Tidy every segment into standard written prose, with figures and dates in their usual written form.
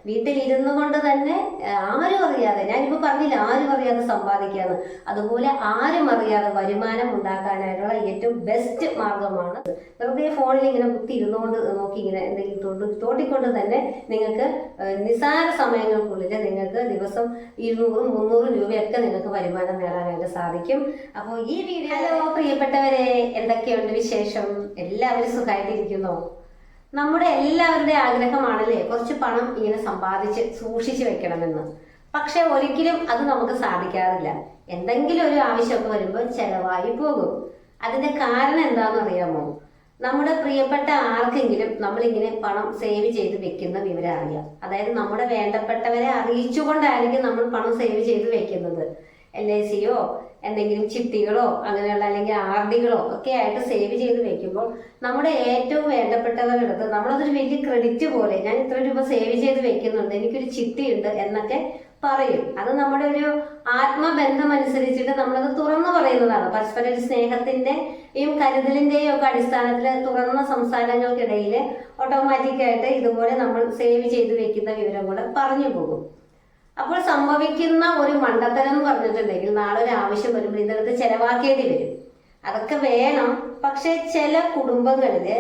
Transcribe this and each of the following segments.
വീട്ടിലിരുന്നു കൊണ്ട് തന്നെ ആരും അറിയാതെ, ഞാനിപ്പോൾ പറഞ്ഞില്ല ആരും അറിയാതെ സമ്പാദിക്കാന്ന്, അതുപോലെ ആരും അറിയാതെ വരുമാനം ഉണ്ടാക്കാനായിട്ടുള്ള ഏറ്റവും ബെസ്റ്റ് മാർഗമാണ് വെറുതെ ഫോണിൽ ഇങ്ങനെ കുത്തി ഇരുന്നുകൊണ്ട് നോക്കി ഇങ്ങനെ എന്തെങ്കിലും തോട്ടിക്കൊണ്ട് തന്നെ നിങ്ങൾക്ക് നിസ്സാര സമയങ്ങൾക്കുള്ളിൽ നിങ്ങൾക്ക് ദിവസം 200-300 രൂപയൊക്കെ നിങ്ങൾക്ക് വരുമാനം നേടാനായിട്ട് സാധിക്കും. അപ്പോൾ ഈ വീഡിയോ, ഹലോ പ്രിയപ്പെട്ടവരെ, എന്തൊക്കെയുണ്ട് വിശേഷം? എല്ലാവരും സുഖമായിട്ടിരിക്കുന്നോ? നമ്മുടെ എല്ലാവരുടെ ആഗ്രഹമാണല്ലേ കുറച്ച് പണം ഇങ്ങനെ സമ്പാദിച്ച് സൂക്ഷിച്ചു വെക്കണമെന്ന്. പക്ഷെ ഒരിക്കലും അത് നമുക്ക് സാധിക്കാറില്ല. എന്തെങ്കിലും ഒരു ആവശ്യമൊക്കെ വരുമ്പോൾ ചെലവായി പോകും. അതിന്റെ കാരണം എന്താണെന്ന് അറിയാമോ? നമ്മുടെ പ്രിയപ്പെട്ട ആർക്കെങ്കിലും നമ്മളിങ്ങനെ പണം സേവ് ചെയ്ത് വെക്കുന്ന വിവരം അറിയാം. അതായത് നമ്മുടെ വേണ്ടപ്പെട്ടവരെ അറിയിച്ചുകൊണ്ടായിരിക്കും നമ്മൾ പണം സേവ് ചെയ്ത് വെക്കുന്നത്. LICയോ എന്തെങ്കിലും ചിട്ടികളോ അങ്ങനെയുള്ള അല്ലെങ്കിൽ RDകളോ ഒക്കെ ആയിട്ട് സേവ് ചെയ്ത് വെക്കുമ്പോൾ നമ്മുടെ ഏറ്റവും വേണ്ടപ്പെട്ടവരുടെ അടുത്ത് നമ്മളതൊരു വലിയ ക്രെഡിറ്റ് പോലെ, ഞാൻ ഇത്ര രൂപ സേവ് ചെയ്ത് വെക്കുന്നുണ്ട്, എനിക്കൊരു ചിട്ടിയുണ്ട് എന്നൊക്കെ പറയും. അത് നമ്മുടെ ഒരു ആത്മബന്ധം അനുസരിച്ചിട്ട് നമ്മളത് തുറന്നു പറയുന്നതാണ്. പരസ്പര സ്നേഹത്തിന്റെയും കരുതലിന്റെയും ഒക്കെ അടിസ്ഥാനത്തിൽ തുറന്ന സംസാരങ്ങൾക്കിടയിൽ ഓട്ടോമാറ്റിക്കായിട്ട് ഇതുപോലെ നമ്മൾ സേവ് ചെയ്ത് വെക്കുന്ന വിവരം കൂടെ പറഞ്ഞു പോകും. അപ്പോൾ സംഭവിക്കുന്ന ഒരു മണ്ടത്തരം എന്ന് പറഞ്ഞിട്ടുണ്ടെങ്കിൽ നാളെ ഒരു ആവശ്യം വരുമ്പോൾ ഇതെടുത്ത് ചെലവാക്കേണ്ടി വരും. അതൊക്കെ വേണം. പക്ഷെ ചില കുടുംബങ്ങളില്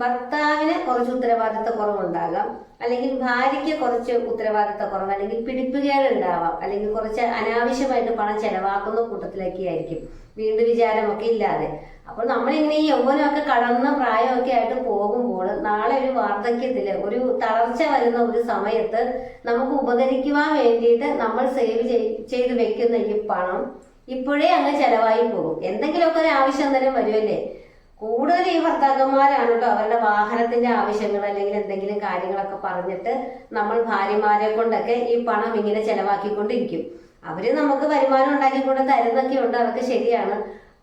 ഭർത്താവിന് കുറച്ച് ഉത്തരവാദിത്ത കുറവുണ്ടാകാം, അല്ലെങ്കിൽ ഭാര്യയ്ക്ക് കുറച്ച് ഉത്തരവാദിത്ത കുറവ്, അല്ലെങ്കിൽ പിടിപ്പുകേട് ഉണ്ടാവാം, അല്ലെങ്കിൽ കുറച്ച് അനാവശ്യമായിട്ട് പണം ചെലവാക്കുന്ന കൂട്ടത്തിലൊക്കെ ആയിരിക്കും, വീണ്ടും വിചാരമൊക്കെ ഇല്ലാതെ. അപ്പോൾ നമ്മളിങ്ങനെ ഈ യൗവനമൊക്കെ കടന്ന പ്രായമൊക്കെ ആയിട്ട് പോകുമ്പോൾ നാളെ ഒരു വാർദ്ധക്യത്തില് ഒരു തളർച്ച വരുന്ന ഒരു സമയത്ത് നമുക്ക് ഉപകരിക്കുവാൻ വേണ്ടിയിട്ട് നമ്മൾ സേവ് ചെയ്ത് വെക്കുന്ന ഈ പണം ഇപ്പോഴേ അങ്ങ് ചെലവായി പോകും. എന്തെങ്കിലുമൊക്കെ ഒരു ആവശ്യം അന്നേരം വരുമല്ലേ. കൂടുതൽ ഈ ഭർത്താക്കന്മാരാണ് കേട്ടോ അവരുടെ വാഹനത്തിന്റെ ആവശ്യങ്ങൾ അല്ലെങ്കിൽ എന്തെങ്കിലും കാര്യങ്ങളൊക്കെ പറഞ്ഞിട്ട് നമ്മൾ ഭാര്യമാരെ കൊണ്ടൊക്കെ ഈ പണം ഇങ്ങനെ ചെലവാക്കിക്കൊണ്ടിരിക്കും. അവര് നമുക്ക് വരുമാനം ഉണ്ടാക്കിക്കൊണ്ട് തരുന്നൊക്കെ ഉണ്ട്, അതൊക്കെ ശരിയാണ്.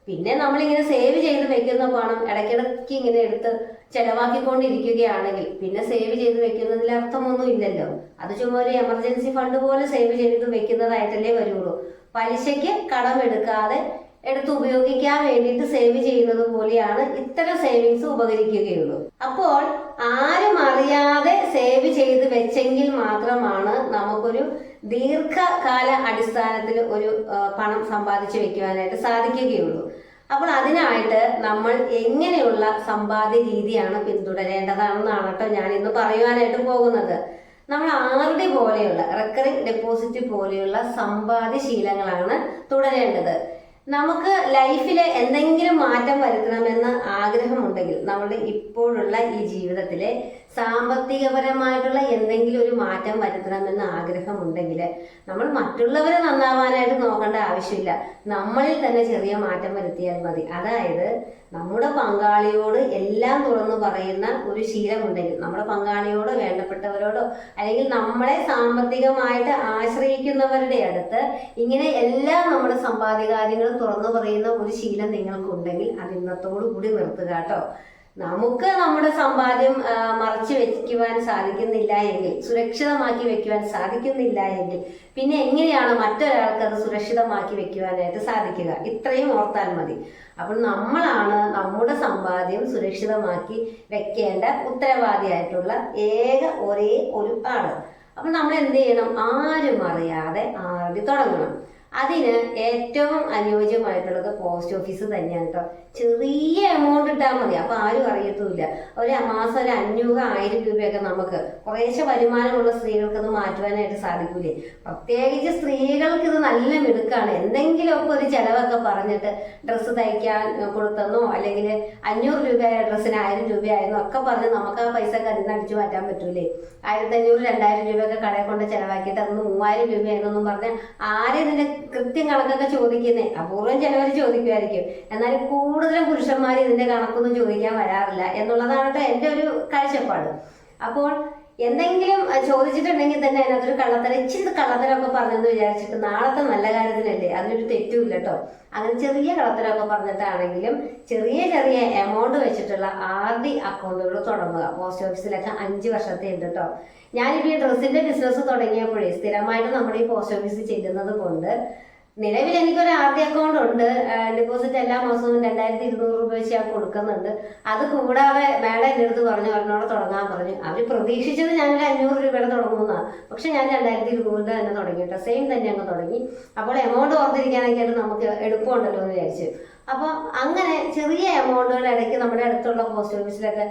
പിന്നെ നമ്മളിങ്ങനെ സേവ് ചെയ്ത് വെക്കുന്ന പണം ഇടയ്ക്കിടയ്ക്ക് ഇങ്ങനെ എടുത്ത് ചെലവാക്കിക്കൊണ്ടിരിക്കുകയാണെങ്കിൽ പിന്നെ സേവ് ചെയ്ത് വെക്കുന്നതിൽ അർത്ഥമൊന്നും ഇല്ലല്ലോ. അത് ചുമ്മാ ഒരു എമർജൻസി ഫണ്ട് പോലെ സേവ് ചെയ്ത് വെക്കുന്നതായിട്ടല്ലേ വരുള്ളൂ. പലിശയ്ക്ക് കടമെടുക്കാതെ എടുത്ത് ഉപയോഗിക്കാൻ വേണ്ടിയിട്ട് സേവ് ചെയ്യുന്നത് പോലെയാണ് ഇത്തരം സേവിങ്സ് ഉപകരിക്കുകയുള്ളൂ. അപ്പോൾ ആരും അറിയാതെ സേവ് ചെയ്ത് വെച്ചെങ്കിൽ മാത്രമാണ് നമുക്കൊരു ദീർഘകാല അടിസ്ഥാനത്തിൽ ഒരു പണം സമ്പാദിച്ചു വെക്കുവാനായിട്ട് സാധിക്കുകയുള്ളൂ. അപ്പോൾ അതിനായിട്ട് നമ്മൾ എങ്ങനെയുള്ള സമ്പാദ്യ രീതിയാണ് പിന്തുടരേണ്ടതാണെന്നാണ് കേട്ടോ ഞാൻ ഇന്ന് പറയുവാനായിട്ട് പോകുന്നത്. നമ്മൾ RD പോലെയുള്ള റെക്കറിംഗ് ഡെപ്പോസിറ്റ് പോലെയുള്ള സമ്പാദ്യ ശീലങ്ങളാണ് തുടരേണ്ടത്. നമുക്ക് ലൈഫിൽ എന്തെങ്കിലും മാറ്റം വരുത്തണമെന്ന് ആഗ്രഹമുണ്ടെങ്കിൽ, നമ്മുടെ ഇപ്പോഴുള്ള ഈ ജീവിതത്തിലെ സാമ്പത്തികപരമായിട്ടുള്ള എന്തെങ്കിലും ഒരു മാറ്റം വരുത്തണമെന്ന് ആഗ്രഹമുണ്ടെങ്കിൽ നമ്മൾ മറ്റുള്ളവരെ നന്നാവാനായിട്ട് നോക്കേണ്ട ആവശ്യമില്ല. നമ്മളിൽ തന്നെ ചെറിയ മാറ്റം വരുത്തിയാൽ മതി. അതായത് നമ്മുടെ പങ്കാളിയോട് എല്ലാം തുറന്നു പറയുന്ന ഒരു ശീലമുണ്ടെങ്കിൽ, നമ്മുടെ പങ്കാളിയോടോ വേണ്ടപ്പെട്ടവരോടോ അല്ലെങ്കിൽ നമ്മളെ സാമ്പത്തികമായിട്ട് ആശ്രയിക്കുന്നവരുടെ അടുത്ത് ഇങ്ങനെ എല്ലാം നമ്മുടെ സമ്പാദ്യകാര്യങ്ങൾ തുറന്നു പറയുന്ന ഒരു ശീലം നിങ്ങൾക്കുണ്ടെങ്കിൽ അത് ഇന്നത്തോടു കൂടി നിർത്തുക കേട്ടോ. നമുക്ക് നമ്മുടെ സമ്പാദ്യം മറച്ചു വെക്കുവാൻ സാധിക്കുന്നില്ല എങ്കിൽ, സുരക്ഷിതമാക്കി വെക്കുവാൻ സാധിക്കുന്നില്ല എങ്കിൽ പിന്നെ എങ്ങനെയാണ് മറ്റൊരാൾക്ക് അത് സുരക്ഷിതമാക്കി വെക്കുവാനായിട്ട് സാധിക്കുക? ഇത്രയും ഓർത്താൽ മതി. അപ്പോൾ നമ്മളാണ് നമ്മുടെ സമ്പാദ്യം സുരക്ഷിതമാക്കി വെക്കേണ്ട ഉത്തരവാദിയായിട്ടുള്ള ഒരേ ഒരു ആള്. അപ്പൊ നമ്മൾ എന്ത് ചെയ്യണം? ആരും അറിയാതെ RD തുടങ്ങണം. അതിന് ഏറ്റവും അനുയോജ്യമായിട്ടുള്ളത് പോസ്റ്റ് ഓഫീസ് തന്നെയാണ് കേട്ടോ. ചെറിയ എമൗണ്ട് ഇട്ടാൽ മതി, അപ്പൊ ആരും അറിയത്തുമില്ല. ഒരു മാസം ഒരു 500-1000 രൂപയൊക്കെ നമുക്ക് കുറേശ്ശെ വരുമാനമുള്ള സ്ത്രീകൾക്ക് അത് മാറ്റുവാനായിട്ട് സാധിക്കൂലേ. പ്രത്യേകിച്ച് സ്ത്രീകൾക്ക് ഇത് നല്ല മിടുക്കാണ്. എന്തെങ്കിലുമൊക്കെ ഒരു ചെലവൊക്കെ പറഞ്ഞിട്ട് ഡ്രസ്സ് തയ്ക്കാൻ കൊടുത്തെന്നോ അല്ലെങ്കിൽ 500 രൂപയായ ഡ്രസ്സിന് 1000 രൂപയായെന്നോ ഒക്കെ പറഞ്ഞ് നമുക്ക് ആ പൈസ കരുന്ന് അടിച്ചു മാറ്റാൻ പറ്റൂലേ. 1500-2000 രൂപയൊക്കെ കടയിൽ കൊണ്ട് ചെലവാക്കിയിട്ട് അന്ന് 3000 രൂപയായെന്നൊന്നും പറഞ്ഞാൽ ആരും ഇതിന്റെ കൃത്യം കണക്കൊക്കെ ചോദിക്കുന്നേ. അപൂർവം ചിലവർ ചോദിക്കുമായിരിക്കും, എന്നാൽ കൂടുതലും പുരുഷന്മാർ ഇതിന്റെ കണക്കൊന്നും ചോദിക്കാൻ വരാറില്ല എന്നുള്ളതാണ് എൻ്റെ ഒരു കാഴ്ചപ്പാട്. അപ്പോൾ എന്തെങ്കിലും ചോദിച്ചിട്ടുണ്ടെങ്കിൽ തന്നെ അതിനകത്തൊരു കള്ളത്തരം, ഇച്ചിരി കള്ളത്തരമൊക്കെ പറഞ്ഞെന്ന് വിചാരിച്ചിട്ട് നാളത്തെ നല്ല കാര്യത്തിനല്ലേ, അതിനൊരു തെറ്റുമില്ല കേട്ടോ. അങ്ങനെ ചെറിയ കള്ളത്തരമൊക്കെ പറഞ്ഞിട്ടാണെങ്കിലും ചെറിയ ചെറിയ എമൗണ്ട് വെച്ചിട്ടുള്ള RD അക്കൗണ്ടുകൾ തുടങ്ങുക. പോസ്റ്റ് ഓഫീസിലൊക്കെ 5 വർഷത്തെ ഉണ്ട് കേട്ടോ. ഞാനിപ്പോൾ ഈ ഡ്രസ്സിന്റെ ബിസിനസ് തുടങ്ങിയപ്പോഴേ സ്ഥിരമായിട്ട് നമ്മുടെ ഈ പോസ്റ്റ് ഓഫീസിൽ ചെല്ലുന്നത് കൊണ്ട് നിലവിൽ എനിക്കൊരു RD അക്കൗണ്ട് ഉണ്ട്. ഡെപ്പോസിറ്റ് എല്ലാ മാസവും 2200 രൂപ വെച്ച് ഞാൻ കൊടുക്കുന്നുണ്ട്. അത് കൂടാതെ മാഡം എൻ്റെ അടുത്ത് പറഞ്ഞു ഒരെണ്ണോടെ തുടങ്ങാൻ പറഞ്ഞു. അവർ പ്രതീക്ഷിച്ചത് ഞാനൊരു 500 രൂപയുടെ തുടങ്ങുന്നതാണ്. പക്ഷെ ഞാൻ 2200 തന്നെ തുടങ്ങി കേട്ടോ. സെയിം തന്നെ അങ്ങ് തുടങ്ങി. അപ്പോൾ എമൗണ്ട് ഓർത്തിരിക്കാനൊക്കെ നമുക്ക് എളുപ്പമുണ്ടല്ലോ എന്ന് വിചാരിച്ചു. അപ്പോൾ അങ്ങനെ ചെറിയ എമൗണ്ടുകൾ ഇടയ്ക്ക് നമ്മുടെ അടുത്തുള്ള പോസ്റ്റ് ഓഫീസിലൊക്കെ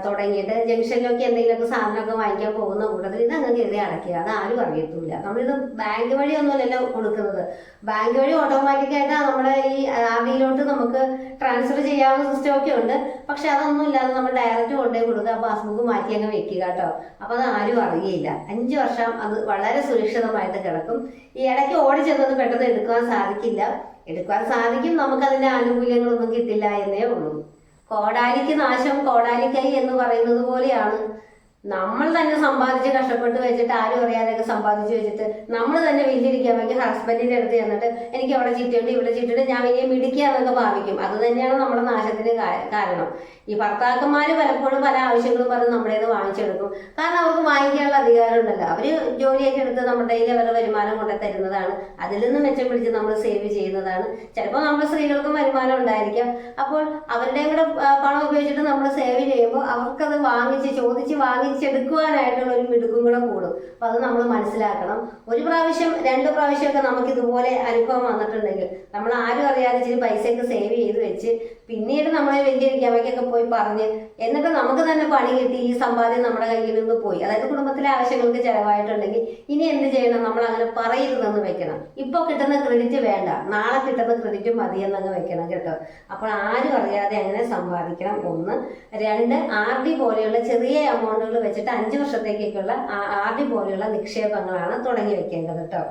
തുടങ്ങിയിട്ട് ജംഗ്ഷനിലൊക്കെ എന്തെങ്കിലുമൊക്കെ സാധനമൊക്കെ വാങ്ങിക്കാൻ പോകുന്ന കൂട്ടത്തിൽ ഇതങ്ങ് കയറി അടയ്ക്കുക. അത് ആരും അറിയത്തില്ല. നമ്മളിത് ബാങ്ക് വഴി ഒന്നുമല്ലല്ലോ കൊടുക്കുന്നത്. ബാങ്ക് വഴി ഓട്ടോമാറ്റിക്കായിട്ട് നമ്മുടെ ഈ RDയിലോട്ട് നമുക്ക് ട്രാൻസ്ഫർ ചെയ്യാവുന്ന സിസ്റ്റം ഒക്കെ ഉണ്ട്. പക്ഷെ അതൊന്നും ഇല്ലാതെ നമ്മൾ ഡയറക്റ്റ് കൊണ്ടുപോയി കൊടുക്കുക, പാസ്ബുക്ക് മാറ്റി അങ്ങ് വെക്കുക കേട്ടോ. അപ്പോൾ അത് ആരും അറിയില്ല. 5 വർഷം അത് വളരെ സുരക്ഷിതമായിട്ട് കിടക്കും. ഈ ഇടയ്ക്ക് ഓടി ചെന്നത് പെട്ടെന്ന് എടുക്കാൻ സാധിക്കില്ല. എടുക്കാൻ സാധിക്കും, നമുക്കതിന്റെ ആനുകൂല്യങ്ങളൊന്നും കിട്ടില്ല എന്നേ ഉള്ളൂ. കോടാലിക്ക് നാശം കോടാലിക്കൈ എന്ന് പറയുന്നത് പോലെയാണ്. നമ്മൾ തന്നെ സമ്പാദിച്ച് കഷ്ടപ്പെട്ട് വെച്ചിട്ട് ആരും അറിയാതെയൊക്കെ സമ്പാദിച്ച് വെച്ചിട്ട് നമ്മൾ തന്നെ വീട്ടിലിരിക്കാൻ വേണ്ടി ഹസ്ബൻഡിന്റെ അടുത്ത് ചെന്നിട്ട് എനിക്ക് അവിടെ ചീറ്റുണ്ട് ഇവിടെ ചീറ്റിട്ട് ഞാൻ വലിയ മിടിക്കാന്നൊക്കെ ഭാവിക്കും. അത് തന്നെയാണ് നമ്മുടെ നാശത്തിന് കാരണം. ഈ ഭർത്താക്കന്മാര് പലപ്പോഴും പല ആവശ്യങ്ങളും പറഞ്ഞ് നമ്മുടെ കയ്യിൽ വാങ്ങിച്ചെടുക്കും. കാരണം അവർക്ക് വാങ്ങിക്കാനുള്ള അധികാരം ഉണ്ടല്ലോ. അവര് ജോലിയൊക്കെ എടുത്ത് നമ്മുടെ കയ്യിൽ അവരുടെ വരുമാനം കൊണ്ട് തരുന്നതാണ്. അതിൽ നിന്ന് മെച്ചം പിടിച്ച് നമ്മൾ സേവ് ചെയ്യുന്നതാണ്. ചിലപ്പോൾ നമ്മുടെ സ്ത്രീകൾക്കും വരുമാനം ഉണ്ടായിരിക്കാം. അപ്പോൾ അവരുടെയും കൂടെ പണം ഉപയോഗിച്ചിട്ട് നമ്മൾ സേവ് ചെയ്യുമ്പോൾ അവർക്കത് ചോദിച്ച് വാങ്ങിച്ചെടുക്കുവാനായിട്ടുള്ള ഒരു മിടുക്കും കൂടെ കൂടും. അപ്പൊ അത് നമ്മൾ മനസ്സിലാക്കണം. 1 പ്രാവശ്യം 2 പ്രാവശ്യമൊക്കെ നമുക്ക് ഇതുപോലെ അനുഭവം വന്നിട്ടുണ്ടെങ്കിൽ നമ്മൾ ആരും അറിയാതെ ഇച്ചിരി പൈസയൊക്കെ സേവ് ചെയ്ത് വെച്ച് പിന്നീട് നമ്മളെ വലിയ ഗവയ്ക്കൊക്കെ പോയി പറഞ്ഞ് എന്നിട്ട് നമുക്ക് തന്നെ പണി കിട്ടി ഈ സമ്പാദ്യം നമ്മുടെ കയ്യിൽ നിന്ന് പോയി, അതായത് കുടുംബത്തിലെ ആവശ്യങ്ങൾക്ക് ചെലവായിട്ടുണ്ടെങ്കിൽ ഇനി എന്ത് ചെയ്യണം? നമ്മൾ അങ്ങനെ പറയരുതെന്ന് വെക്കണം. ഇപ്പൊ കിട്ടുന്ന ക്രെഡിറ്റ് വേണ്ട, നാളെ കിട്ടുന്ന ക്രെഡിറ്റ് മതി എന്നങ്ങ് വെക്കണം കേട്ടോ. അപ്പോൾ ആരും അറിയാതെ അങ്ങനെ സമ്പാദിക്കണം. 1. 2, RD പോലെയുള്ള ചെറിയ എമൗണ്ടുകൾ വെച്ചിട്ട് 5 വർഷത്തേക്കുള്ള RD പോലെയുള്ള നിക്ഷേപങ്ങളാണ് തുടങ്ങി വെക്കേണ്ടത് കേട്ടോ.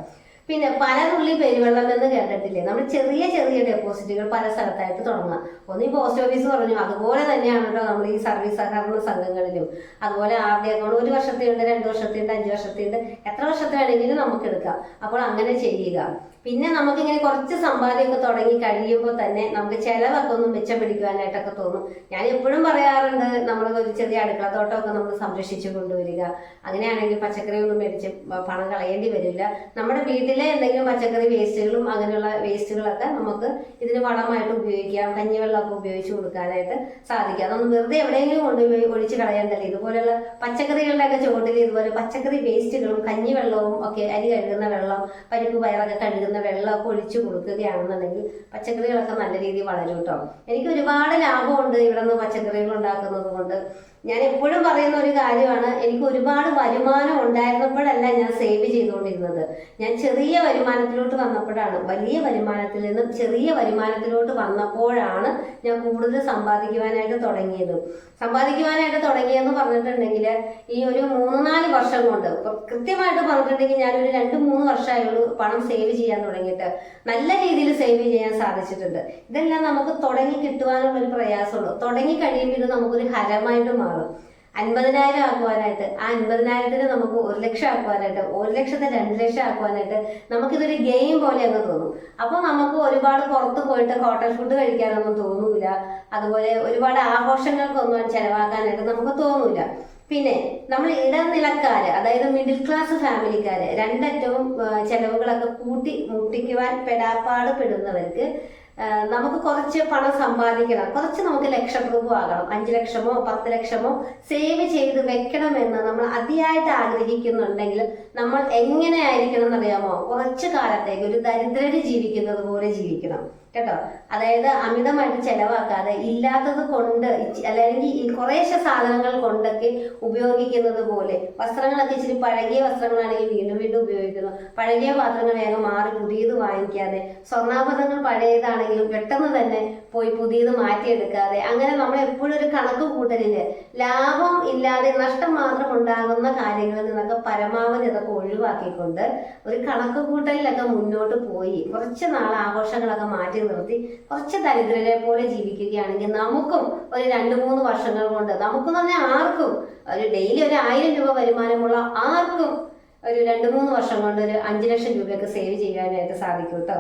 പിന്നെ പല തുള്ളി പെരുവെള്ളം എന്ന് കേട്ടിട്ടില്ലേ? നമ്മൾ ചെറിയ ചെറിയ ഡെപ്പോസിറ്റുകൾ പല സ്ഥലത്തായിട്ട് തുടങ്ങാം. ഒന്ന് ഈ പോസ്റ്റ് ഓഫീസ് പറഞ്ഞു, അതുപോലെ തന്നെയാണ് കേട്ടോ നമ്മൾ ഈ സർവീസ് സഹകരണ സംഘങ്ങളിലും. അതുപോലെ RD അക്കൗണ്ട് 1 വർഷത്തിനുണ്ട്, 2 വർഷത്തിനുണ്ട്, 5 വർഷത്തിനുണ്ട്, എത്ര വർഷത്തെ വേണമെങ്കിലും നമുക്ക് എടുക്കാം. അപ്പോൾ അങ്ങനെ ചെയ്യുക. പിന്നെ നമുക്കിങ്ങനെ കുറച്ച് സമ്പാദ്യമൊക്കെ തുടങ്ങി കഴിയുമ്പോൾ തന്നെ നമുക്ക് ചിലവൊക്കെ ഒന്ന് മിച്ചം പിടിക്കുവാനായിട്ടൊക്കെ തോന്നും. ഞാൻ എപ്പോഴും പറയാറുണ്ട്, നമ്മൾ ഒരു ചെറിയ അടുക്കളത്തോട്ടമൊക്കെ നമ്മൾ സംരക്ഷിച്ചു കൊണ്ടുവരിക. അങ്ങനെയാണെങ്കിൽ പച്ചക്കറി ഒന്നും മേടിച്ച് പണം കളയേണ്ടി വരില്ല. നമ്മുടെ വീട്ടിലെ എന്തെങ്കിലും പച്ചക്കറി വേസ്റ്റുകളും അങ്ങനെയുള്ള വേസ്റ്റുകളൊക്കെ നമുക്ക് ഇതിന് വളമായിട്ട് ഉപയോഗിക്കാം. കഞ്ഞിവെള്ളമൊക്കെ ഉപയോഗിച്ച് കൊടുക്കാനായിട്ട് സാധിക്കും. അതൊന്നും വെറുതെ എവിടെയെങ്കിലും കൊണ്ടുപോയി ഒഴിച്ച് കളയാണ്ടല്ലേ. ഇതുപോലെയുള്ള പച്ചക്കറികളുടെയൊക്കെ ചുവട്ടിൽ ഇതുപോലെ പച്ചക്കറി വേസ്റ്റുകളും കഞ്ഞിവെള്ളവും ഒക്കെ, അരി കഴുകുന്ന വെള്ളം, പരിപ്പ് പയറൊക്കെ കഴുകുന്ന വെള്ളമൊക്കെ ഒഴിച്ചു കൊടുക്കുകയാണെന്നുണ്ടെങ്കിൽ പച്ചക്കറികളൊക്കെ നല്ല രീതിയിൽ വളരും കേട്ടോ. എനിക്ക് ഒരുപാട് ലാഭമുണ്ട് ഇവിടെ നിന്ന് പച്ചക്കറികൾ ഉണ്ടാക്കുന്നത് കൊണ്ട്. ഞാൻ എപ്പോഴും പറയുന്ന ഒരു കാര്യമാണ്, എനിക്ക് ഒരുപാട് വരുമാനം ഉണ്ടായിരുന്നപ്പോഴല്ല ഞാൻ സേവ് ചെയ്തുകൊണ്ടിരുന്നത്. ഞാൻ ചെറിയ വരുമാനത്തിലോട്ട് വന്നപ്പോഴാണ്, വലിയ വരുമാനത്തിൽ നിന്നും ചെറിയ വരുമാനത്തിലോട്ട് വന്നപ്പോഴാണ് ഞാൻ കൂടുതൽ സമ്പാദിക്കുവാനായിട്ട് തുടങ്ങിയത്. തുടങ്ങിയെന്ന് പറഞ്ഞിട്ടുണ്ടെങ്കിൽ ഈ ഒരു 3-4 വർഷം കൊണ്ട്, കൃത്യമായിട്ട് പറഞ്ഞിട്ടുണ്ടെങ്കിൽ ഞാനൊരു 2-3 വർഷമായുള്ളൂ പണം സേവ് ചെയ്യാൻ തുടങ്ങിയിട്ട്. നല്ല രീതിയിൽ സേവ് ചെയ്യാൻ സാധിച്ചിട്ടുണ്ട്. ഇതെല്ലാം നമുക്ക് തുടങ്ങി കിട്ടുവാനുള്ളൊരു പ്രയാസമുള്ളൂ. തുടങ്ങി കഴിയുമ്പോൾ ഇത് നമുക്കൊരു ഹരമായിട്ട് മാറും. 50,000 ആക്കുവാനായിട്ട്, ആ 50,000-ന് നമുക്ക് 1 ലക്ഷം ആക്കുവാനായിട്ട്, 1 ലക്ഷത്തെ 2 ലക്ഷം ആക്കുവാനായിട്ട് നമുക്കിതൊരു ഗെയിം പോലെ അങ്ങ് തോന്നും. അപ്പോൾ നമുക്ക് ഒരുപാട് പുറത്ത് പോയിട്ട് ഹോട്ടൽ ഫുഡ് കഴിക്കാനൊന്നും തോന്നൂല. അതുപോലെ ഒരുപാട് ആഘോഷങ്ങൾക്കൊന്നും ചെലവാക്കാനായിട്ട് നമുക്ക് തോന്നൂല. പിന്നെ നമ്മൾ ഇടനിലക്കാര്, അതായത് മിഡിൽ ക്ലാസ് ഫാമിലിക്കാര്, രണ്ടറ്റവും ചെലവുകളൊക്കെ കൂട്ടി മുട്ടിക്കുവാൻ പെടാപ്പാട് പെടുന്നവർക്ക് നമുക്ക് കുറച്ച് പണം സമ്പാദിക്കണം, കുറച്ച് നമുക്ക് ലക്ഷപ്രഭുവാകണം, 5 ലക്ഷമോ 10 ലക്ഷമോ സേവ് ചെയ്ത് വെക്കണമെന്ന് നമ്മൾ അതിയായിട്ട് ആഗ്രഹിക്കുന്നുണ്ടെങ്കിൽ നമ്മൾ എങ്ങനെ ആയിരിക്കണം എന്നറിയാമോ? കുറച്ച് കാലത്തേക്ക് ഒരു ദരിദ്രര് ജീവിക്കുന്നത് പോലെ ജീവിക്കണം കേട്ടോ. അതായത് അമിതമായിട്ട് ചെലവാക്കാതെ ഇല്ലാത്തത് കൊണ്ട്, അല്ലെങ്കിൽ കുറേശ്ശെ സാധനങ്ങൾ കൊണ്ടൊക്കെ ഉപയോഗിക്കുന്നത് പോലെ. വസ്ത്രങ്ങളൊക്കെ ഇച്ചിരി പഴകിയ വസ്ത്രങ്ങളാണെങ്കിൽ വീണ്ടും വീണ്ടും ഉപയോഗിക്കുന്നു. പഴകിയ പാത്രങ്ങൾ വേഗം മാറി പുതിയത് വാങ്ങിക്കാതെ, സ്വർണ്ണാഭരണങ്ങൾ പഴയതാണെങ്കിലും പെട്ടെന്ന് തന്നെ പോയി പുതിയത് മാറ്റിയെടുക്കാതെ, അങ്ങനെ നമ്മൾ എപ്പോഴും ഒരു കണക്ക് കൂട്ടലില് ലാഭം ഇല്ലാതെ നഷ്ടം മാത്രം ഉണ്ടാകുന്ന കാര്യങ്ങളിൽ നിന്നൊക്കെ പരമാവധി ഇതൊക്കെ ഒഴിവാക്കിക്കൊണ്ട് ഒരു കണക്ക് കൂട്ടലിലൊക്കെ മുന്നോട്ട് പോയി കുറച്ച് നാൾ ആഘോഷങ്ങളൊക്കെ മാറ്റി നിർത്തി കുറച്ച് ദരിദ്രരെ പോലെ ജീവിക്കുകയാണെങ്കിൽ നമുക്കും ഒരു 2-3 വർഷങ്ങൾ കൊണ്ട്, നമുക്കെന്ന് പറഞ്ഞാൽ ആർക്കും ഒരു ഡെയിലി ഒരു 1000 രൂപ വരുമാനമുള്ള ആർക്കും ഒരു 2-3 വർഷം കൊണ്ട് ഒരു 5 ലക്ഷം രൂപയൊക്കെ സേവ് ചെയ്യാനായിട്ട് സാധിക്കും കേട്ടോ.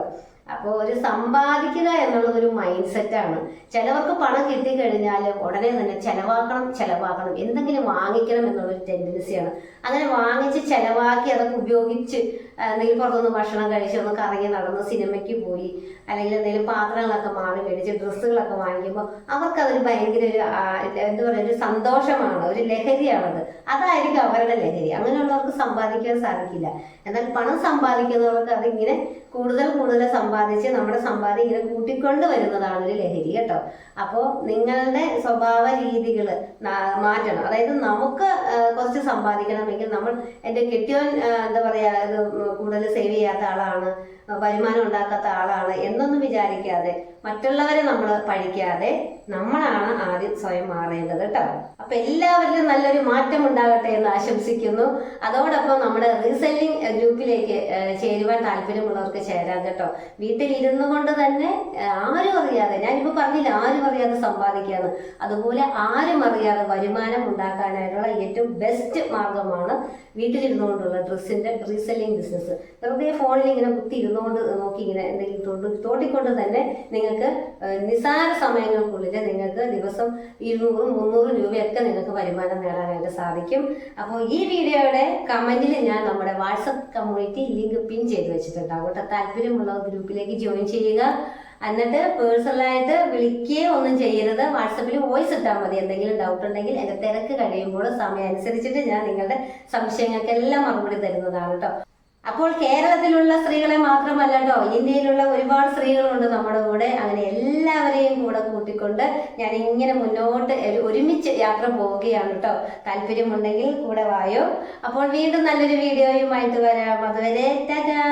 അപ്പോൾ ഒരു സമ്പാദിക്കുക എന്നുള്ളത് ഒരു മൈൻഡ് സെറ്റാണ്. ചിലവർക്ക് പണം കിട്ടിക്കഴിഞ്ഞാൽ ഉടനെ തന്നെ ചെലവാക്കണം എന്തെങ്കിലും വാങ്ങിക്കണം എന്നുള്ളൊരു ടെൻഡൻസിയാണ്. അങ്ങനെ വാങ്ങിച്ച് ചെലവാക്കി അതൊക്കെ ഉപയോഗിച്ച് എന്തെങ്കിലും പുറത്തുനിന്ന് ഭക്ഷണം കഴിച്ച് ഒന്ന് കറങ്ങി നടന്ന് സിനിമയ്ക്ക് പോയി അല്ലെങ്കിൽ എന്തെങ്കിലും പാത്രങ്ങളൊക്കെ മാറി മേടിച്ച് ഡ്രസ്സുകളൊക്കെ വാങ്ങിക്കുമ്പോൾ അവർക്കതൊരു ഭയങ്കര ഒരു എന്താ പറയുക ഒരു സന്തോഷമാണ്, ഒരു ലഹരിയാണത്. അതായിരിക്കും അവരുടെ ലഹരി. അങ്ങനെയുള്ളവർക്ക് സമ്പാദിക്കാൻ സാധിക്കില്ല. എന്നാൽ പണം സമ്പാദിക്കുന്നവർക്ക് അതിങ്ങനെ കൂടുതൽ സമ്പാദിച്ച് നമ്മുടെ സമ്പാദ്യം ഇങ്ങനെ കൂട്ടിക്കൊണ്ട് വരുന്നതാണ് ഒരു ലഹരി കേട്ടോ. അപ്പോൾ നിങ്ങളുടെ സ്വഭാവ രീതികൾ മാറ്റണം. അതായത് നമുക്ക് കുറച്ച് സമ്പാദിക്കണമെങ്കിൽ നമ്മൾ എൻ്റെ കെട്ടിയോൻ എന്താ പറയുക ഇത് കൂടുതൽ സേവ് ചെയ്യാത്ത ആളാണ്, വരുമാനം ഉണ്ടാക്കാത്ത ആളാണ് എന്നൊന്നും വിചാരിക്കാതെ മറ്റുള്ളവരെ നമ്മൾ പഴിക്കാതെ നമ്മളാണ് ആദ്യം സ്വയം മാറേണ്ടത് കേട്ടോ. അപ്പൊ എല്ലാവരിലും നല്ലൊരു മാറ്റം ഉണ്ടാകട്ടെ എന്ന് ആശംസിക്കുന്നു. അതോടൊപ്പം നമ്മുടെ റീസെല്ലിംഗ് ഗ്രൂപ്പിലേക്ക് ചേരുവാൻ താല്പര്യമുള്ളവർക്ക് ചേരാം കേട്ടോ. വീട്ടിലിരുന്നു കൊണ്ട് തന്നെ ആരും അറിയാതെ, ഞാനിപ്പോൾ പറഞ്ഞില്ല ആരും അറിയാതെ സമ്പാദിക്കാന്ന്, അതുപോലെ ആരും അറിയാതെ വരുമാനം ഉണ്ടാക്കാനായിട്ടുള്ള ഏറ്റവും ബെസ്റ്റ് മാർഗമാണ് വീട്ടിലിരുന്നു കൊണ്ടുള്ള ഡ്രസ്സിന്റെ റീസെല്ലിംഗ് ബിസിനസ്. വെറുതെ ഫോണിൽ ഇങ്ങനെ കുത്തി ഇരുന്നുകൊണ്ട് നോക്കി ഇങ്ങനെ എന്തെങ്കിലും തോട്ടിക്കൊണ്ട് തന്നെ നിങ്ങൾക്ക് നിസാര സമയങ്ങൾക്കുള്ളിൽ നിങ്ങൾക്ക് ദിവസം 200-300 രൂപയൊക്കെ നിങ്ങൾക്ക് വരുമാനം നേടാനായിട്ട് സാധിക്കും. അപ്പോൾ ഈ വീഡിയോയുടെ കമന്റിൽ ഞാൻ നമ്മുടെ വാട്സപ്പ് കമ്മ്യൂണിറ്റി ലിങ്ക് പിൻ ചെയ്ത് വെച്ചിട്ടുണ്ടാവും കേട്ടോ. താല്പര്യമുള്ള ഗ്രൂപ്പിലേക്ക് ജോയിൻ ചെയ്യുക. എന്നിട്ട് പേഴ്സണലായിട്ട് വിളിക്കുകയോ ഒന്നും ചെയ്യരുത്. വാട്സപ്പിൽ വോയിസ് ഇട്ടാൽ മതി. എന്തെങ്കിലും ഡൗട്ട് ഉണ്ടെങ്കിൽ എൻ്റെ തിരക്ക് കഴിയുമ്പോൾ സമയം അനുസരിച്ചിട്ട് ഞാൻ നിങ്ങളുടെ സംശയങ്ങൾക്കെല്ലാം മറുപടി തരുന്നതാണ് കേട്ടോ. അപ്പോൾ കേരളത്തിലുള്ള സ്ത്രീകളെ മാത്രമല്ല കേട്ടോ, ഇന്ത്യയിലുള്ള ഒരുപാട് സ്ത്രീകളുണ്ട് നമ്മുടെ കൂടെ. അങ്ങനെ എല്ലാവരെയും കൂടെ കൂട്ടിക്കൊണ്ട് ഞാൻ ഇങ്ങനെ മുന്നോട്ട് ഒരുമിച്ച് യാത്ര പോവുകയാണ് കേട്ടോ. താല്പര്യമുണ്ടെങ്കിൽ കൂടെ വായോ. അപ്പോൾ വീണ്ടും നല്ലൊരു വീഡിയോയുമായിട്ട് വരാം. അതുവരെ ടാറ്റാ.